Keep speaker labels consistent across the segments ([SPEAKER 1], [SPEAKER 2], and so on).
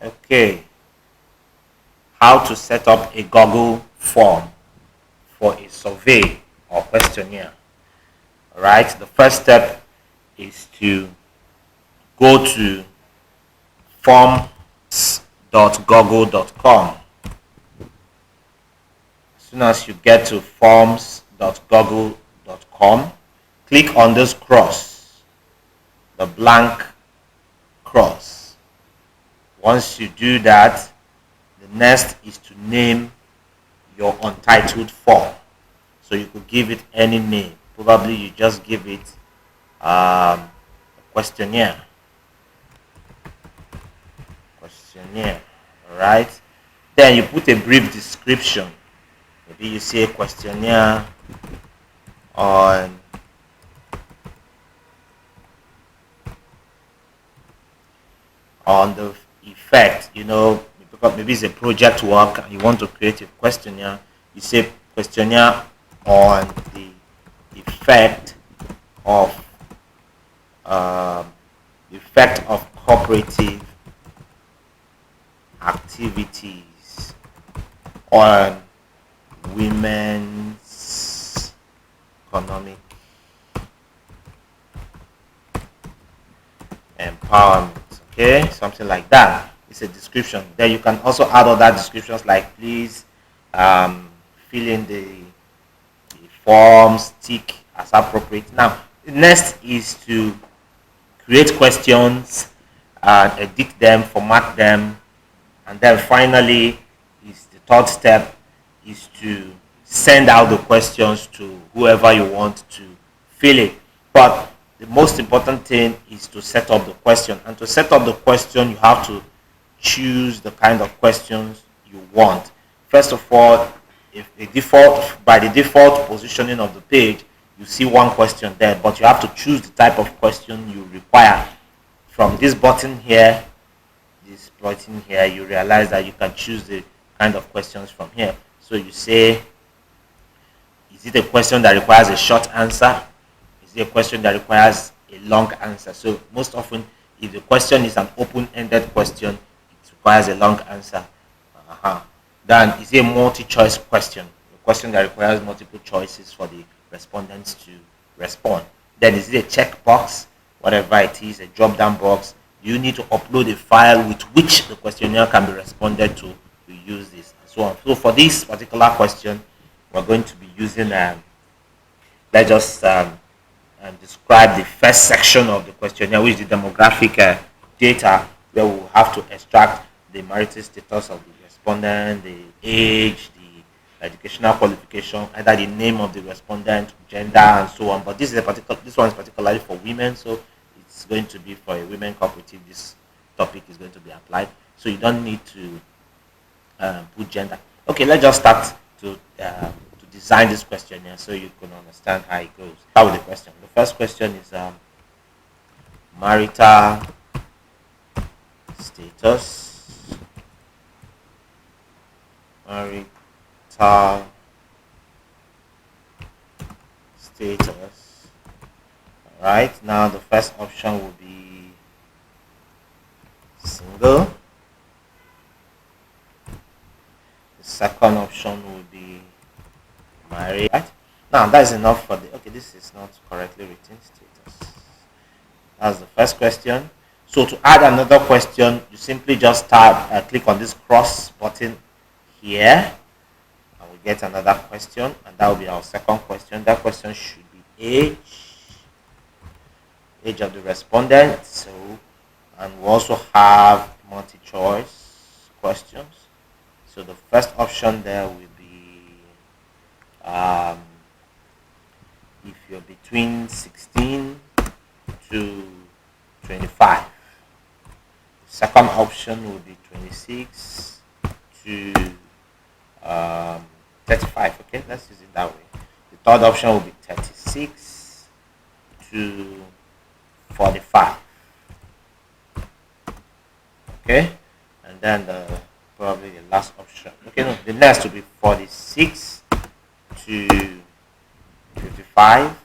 [SPEAKER 1] Okay, how to set up a Google form for a survey or questionnaire. All right, the first step is to go to forms.google.com. As soon as you get to forms.google.com, click on this cross, the blank cross. Once you do that, the next is to name your untitled form. So you could give it any name. Probably you just give it a questionnaire. Questionnaire. Alright. Then you put a brief description. Maybe you say questionnaire on the effect, because maybe it's a project work and you want to create a questionnaire. You say questionnaire on the effect of cooperative activities on women's economic empowerment. Okay, something like that. It's a description. Then you can also add other descriptions like please fill in the forms, tick as appropriate. Now, next is to create questions and edit them, format them, and then finally is the third step is to send out the questions to whoever you want to fill it. But the most important thing is to set up the question, and to set up the question you have to choose the kind of questions you want. First of all, if by the default positioning of the page, you see one question there, but you have to choose the type of question you require. From this button here, you realize that you can choose the kind of questions from here. So you say, is it a question that requires a short answer? Is it a question that requires a long answer? So most often, if the question is an open-ended question, it requires a long answer. Then is it a multi-choice question? A question that requires multiple choices for the respondents to respond. Then is it a checkbox? Whatever it is, a drop-down box. You need to upload a file with which the questionnaire can be responded to use this and so on. So for this particular question, we're going to be using let's just describe the first section of the questionnaire, which is the demographic data, where we'll have to extract the marital status of the respondent, the age, the educational qualification, either the name of the respondent, gender, and so on. But this one is particularly for women, so it's going to be for a women cooperative. This topic is going to be applied, so you don't need to put gender. Okay, let's just start to design this questionnaire so you can understand how it goes. Start with the question. The first question is marital status. Marital status. Alright, now the first option will be single. The second option will be married. Right? Now that is enough for the this is not correctly written status. That's the first question. So to add another question, you simply just click on this cross button here, and we get another question, and that will be our second question. That question should be age of the respondent. So, and we also have multi-choice questions. So the first option there will be if you're between 16 to 25. The second option will be 26 to 35. Okay, let's use it that way. The third option will be 36 to 45. Okay, and then probably the last option. Okay, no, the next will be 46 to 55,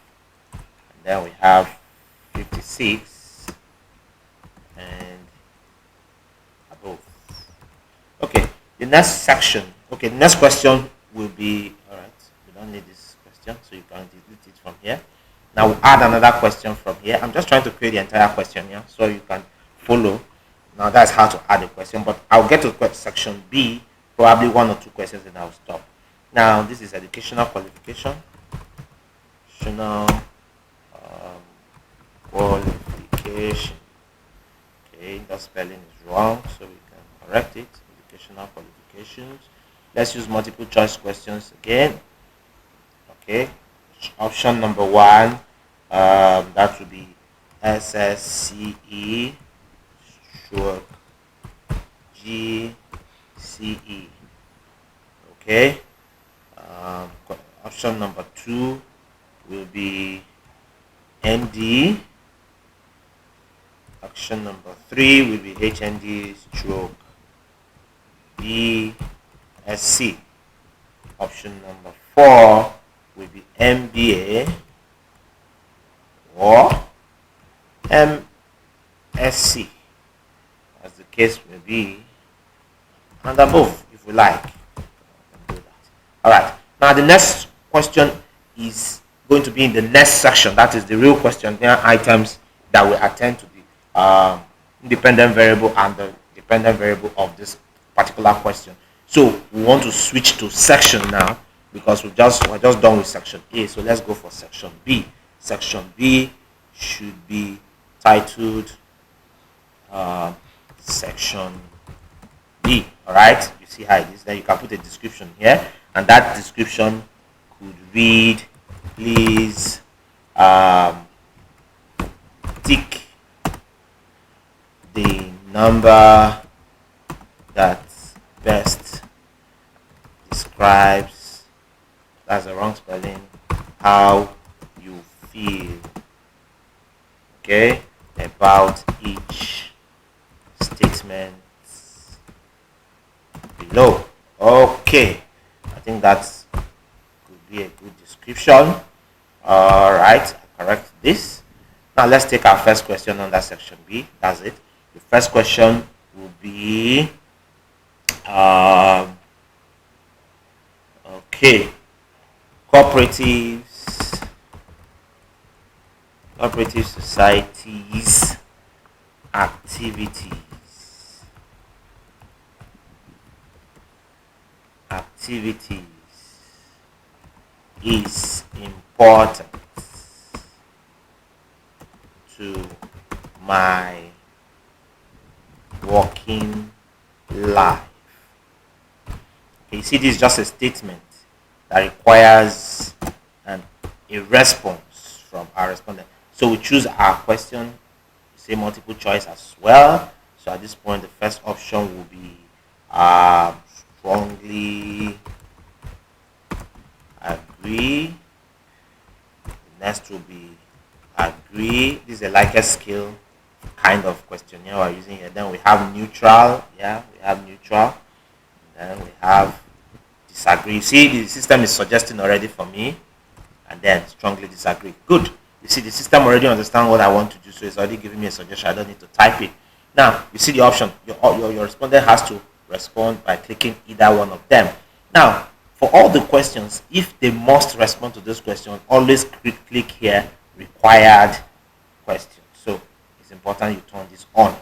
[SPEAKER 1] and then we have 56 and above. Okay, the next section. Okay, the next question will be, all right, we don't need this question, so you can delete it from here. Now we'll add another question from here. I'm just trying to create the entire question here so you can follow. Now that's how to add a question, but I'll get to section B, probably one or two questions, and I'll stop. Now this is educational qualification. Educational qualification. Okay, that spelling is wrong, so we can correct it. Educational qualifications. Let's use multiple choice questions again. Okay, option number one, that would be SSCE stroke GCE. Okay, option number two will be ND. Option number three will be HND stroke BSc. Option number four will be MBA or MSc, as the case may be, and above, if we like. All right. Now the next question is going to be in the next section. That is the real questionnaire items that will attend to the independent variable and the dependent variable of this particular question. So we want to switch to section now because we're just done with section A. So let's go for section B. Section B should be titled section B. All right. You see how it is. Then you can put a description here, and that description could read, please tick the number that best describes, that's the wrong spelling, how you feel, okay, about each statement below. Okay, I think that could be a good description. All right, correct this. Now let's take our first question under section B. That's it. The first question will be okay, cooperative societies activities is important to my working life. Okay, you see, this is just a statement that requires a response from our respondent. So we choose our question, say multiple choice as well. So at this point, the first option will be strongly agree. The next will be agree. This is a Likert scale kind of questionnaire we're using here. Then we have neutral. Yeah, we have neutral. Then we have disagree. You see, the system is suggesting already for me, and then strongly disagree. Good. You see, the system already understands what I want to do, so it's already giving me a suggestion. I don't need to type it. Now, you see the option. Your respondent has to respond by clicking either one of them. Now, for all the questions, if they must respond to this question, always click here, required question. So it's important you turn this on.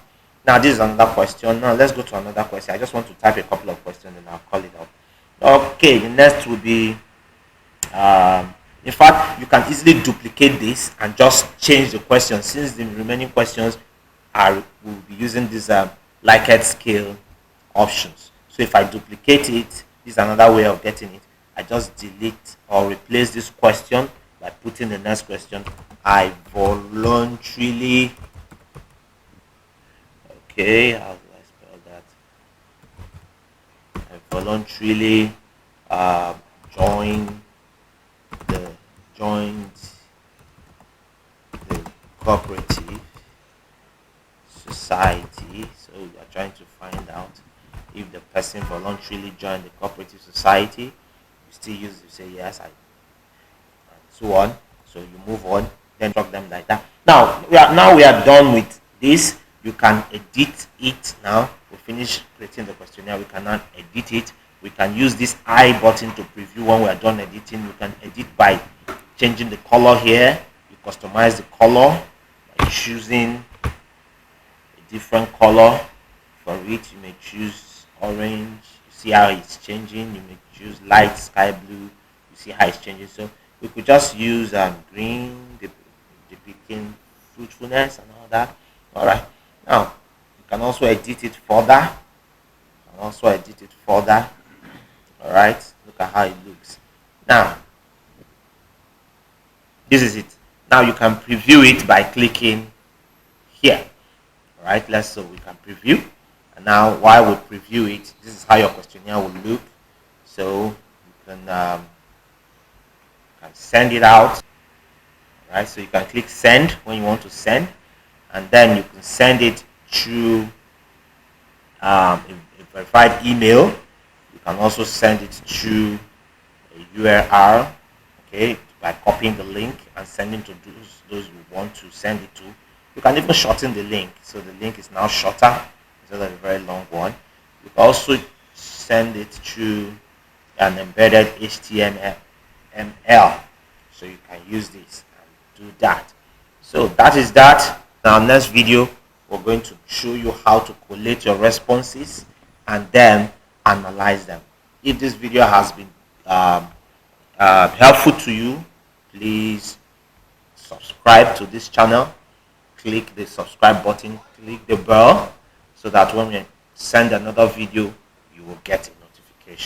[SPEAKER 1] Now, this is another question. Now, let's go to another question. I just want to type a couple of questions and I'll call it out. Okay, the next will be, in fact, you can easily duplicate this and just change the question, since the remaining questions will be using these Likert scale options. So if I duplicate it, this is another way of getting it. I just delete or replace this question by putting the next question. I voluntarily, okay, how do I spell that? I voluntarily joined the cooperative society. So we are trying to find out if the person voluntarily joined the cooperative society. You still use to say yes, and so on. So you move on, then drop them like that. Now we are done with this. You can edit it now. We finish creating the questionnaire. We can now edit it. We can use this I button to preview when we are done editing. We can edit by changing the color here. You customize the color by choosing a different color for it. You may choose orange. You see how it's changing. You may choose light sky blue. You see how it's changing. So we could just use green, depicting fruitfulness and all that. All right. Now you can also edit it further. All right. Look at how it looks. Now this is it. Now you can preview it by clicking here. All right. So we can preview. And now while we preview it, this is how your questionnaire will look. So you can send it out. All right. So you can click send when you want to send, and then you can send it through a verified email. You can also send it through a URL, okay, by copying the link and sending to those you want to send it to. You can even shorten the link, so the link is now shorter instead of a very long one. You can also send it through an embedded HTML, so you can use this and do that. So that is that. In our next video, we're going to show you how to collate your responses and then analyze them. If this video has been helpful to you, please subscribe to this channel. Click the subscribe button, click the bell, so that when we send another video, you will get it.